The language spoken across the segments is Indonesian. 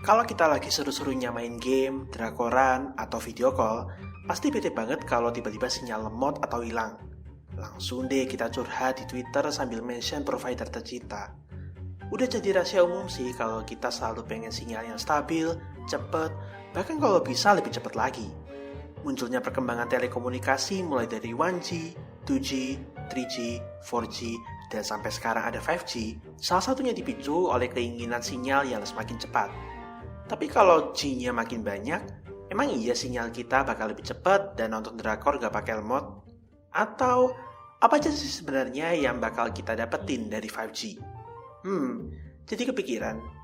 Kalau kita lagi seru-serunya main game, drakoran, atau video call, pasti bete banget kalau tiba-tiba sinyal lemot atau hilang. Langsung deh kita curhat di Twitter sambil mention provider tercinta. Udah jadi rahasia umum sih kalau kita selalu pengen sinyal yang stabil, cepet, bahkan kalau bisa lebih cepet lagi. Munculnya perkembangan telekomunikasi mulai dari 1G, 2G, 3G, 4G, dan sampai sekarang ada 5G, salah satunya dipicu oleh keinginan sinyal yang semakin cepat. Tapi kalau G-nya makin banyak, emang iya sinyal kita bakal lebih cepat dan nonton drakor gak pakai lemot? Atau apa aja sih sebenarnya yang bakal kita dapetin dari 5G? Jadi kepikiran.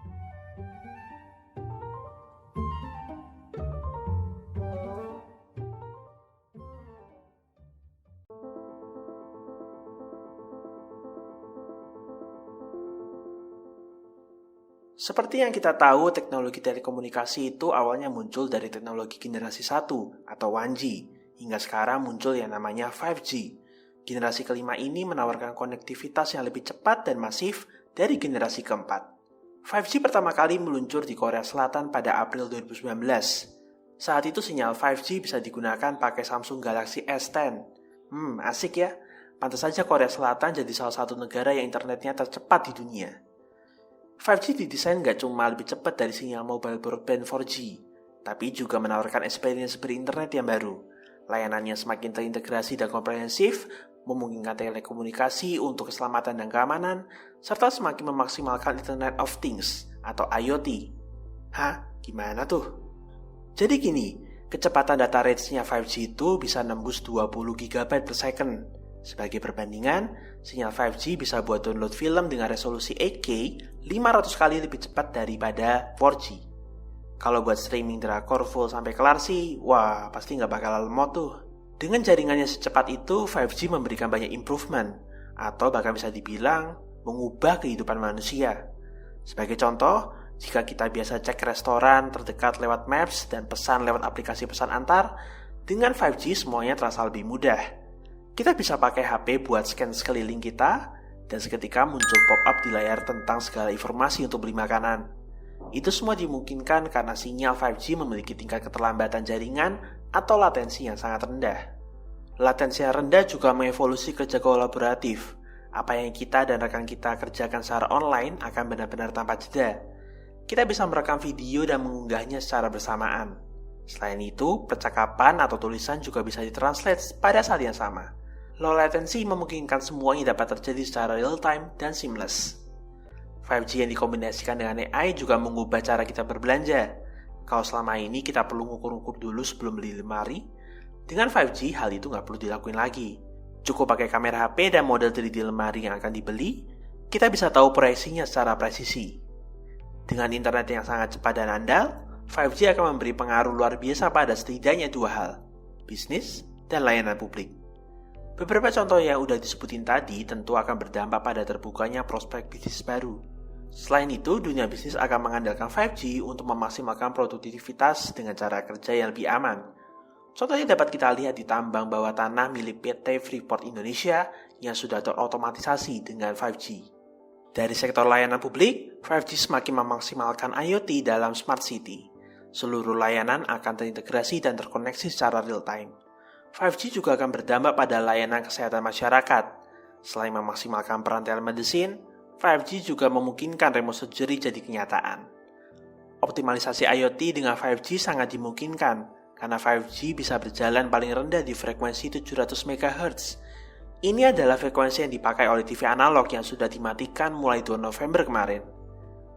Seperti yang kita tahu, teknologi telekomunikasi itu awalnya muncul dari teknologi generasi 1 atau 1G, hingga sekarang muncul yang namanya 5G. Generasi kelima ini menawarkan konektivitas yang lebih cepat dan masif dari generasi keempat. 5G pertama kali meluncur di Korea Selatan pada April 2019. Saat itu sinyal 5G bisa digunakan pakai Samsung Galaxy S10. Asik ya. Pantas saja Korea Selatan jadi salah satu negara yang internetnya tercepat di dunia. 5G didesain gak cuma lebih cepat dari sinyal mobile broadband 4G, tapi juga menawarkan experience berinternet yang baru. Layanannya semakin terintegrasi dan komprehensif, memungkinkan telekomunikasi untuk keselamatan dan keamanan, serta semakin memaksimalkan Internet of Things atau IoT. Gimana tuh? Jadi gini, kecepatan data rates-nya 5G itu bisa nembus 20 GB per second. Sebagai perbandingan, sinyal 5G bisa buat download film dengan resolusi 8K 500 kali lebih cepat daripada 4G. Kalau buat streaming drakor full sampai kelar sih, wah pasti nggak bakal lemot tuh. Dengan jaringannya secepat itu, 5G memberikan banyak improvement, atau bahkan bisa dibilang mengubah kehidupan manusia. Sebagai contoh, jika kita biasa cek restoran terdekat lewat Maps dan pesan lewat aplikasi pesan antar, dengan 5G semuanya terasa lebih mudah. Kita bisa pakai HP buat scan sekeliling kita, dan seketika muncul pop-up di layar tentang segala informasi untuk beli makanan. Itu semua dimungkinkan karena sinyal 5G memiliki tingkat keterlambatan jaringan atau latensi yang sangat rendah. Latensi yang rendah juga mengevolusi kerja kolaboratif. Apa yang kita dan rekan kita kerjakan secara online akan benar-benar tanpa jeda. Kita bisa merekam video dan mengunggahnya secara bersamaan. Selain itu, percakapan atau tulisan juga bisa ditranslate pada saat yang sama. Low latency memungkinkan semuanya dapat terjadi secara real-time dan seamless. 5G yang dikombinasikan dengan AI juga mengubah cara kita berbelanja. Kalau selama ini kita perlu ngukur-ngukur dulu sebelum beli lemari, dengan 5G hal itu nggak perlu dilakuin lagi. Cukup pakai kamera HP dan model 3D lemari yang akan dibeli, kita bisa tahu proyeksinya secara presisi. Dengan internet yang sangat cepat dan andal, 5G akan memberi pengaruh luar biasa pada setidaknya dua hal, bisnis dan layanan publik. Beberapa contoh yang udah disebutin tadi tentu akan berdampak pada terbukanya prospek bisnis baru. Selain itu, dunia bisnis akan mengandalkan 5G untuk memaksimalkan produktivitas dengan cara kerja yang lebih aman. Contohnya dapat kita lihat di tambang bawah tanah milik PT Freeport Indonesia yang sudah terotomatisasi dengan 5G. Dari sektor layanan publik, 5G semakin memaksimalkan IoT dalam smart city. Seluruh layanan akan terintegrasi dan terkoneksi secara real-time. 5G juga akan berdampak pada layanan kesehatan masyarakat. Selain memaksimalkan peran telemedicine, 5G juga memungkinkan remote surgery jadi kenyataan. Optimalisasi IoT dengan 5G sangat dimungkinkan, karena 5G bisa berjalan paling rendah di frekuensi 700 MHz. Ini adalah frekuensi yang dipakai oleh TV analog yang sudah dimatikan mulai 2 November kemarin.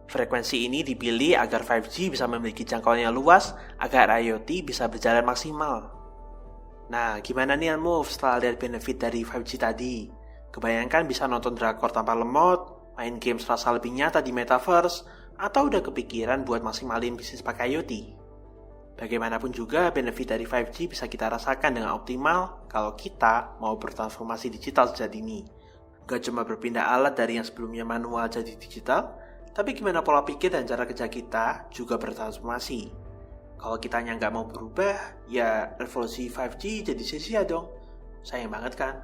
Frekuensi ini dipilih agar 5G bisa memiliki jangkauan yang luas, agar IoT bisa berjalan maksimal. Nah, gimana nih Move setelah lihat benefit dari 5G tadi? Kebayangkan bisa nonton drakor tanpa lemot, main game serasa lebih nyata di metaverse, atau udah kepikiran buat maksimalin bisnis pakai IoT? Bagaimanapun juga, benefit dari 5G bisa kita rasakan dengan optimal kalau kita mau bertransformasi digital sejak dini. Gak cuma berpindah alat dari yang sebelumnya manual jadi digital, tapi gimana pola pikir dan cara kerja kita juga bertransformasi. Kalau kitanya nggak mau berubah, ya revolusi 5G jadi sia-sia dong. Sayang banget kan?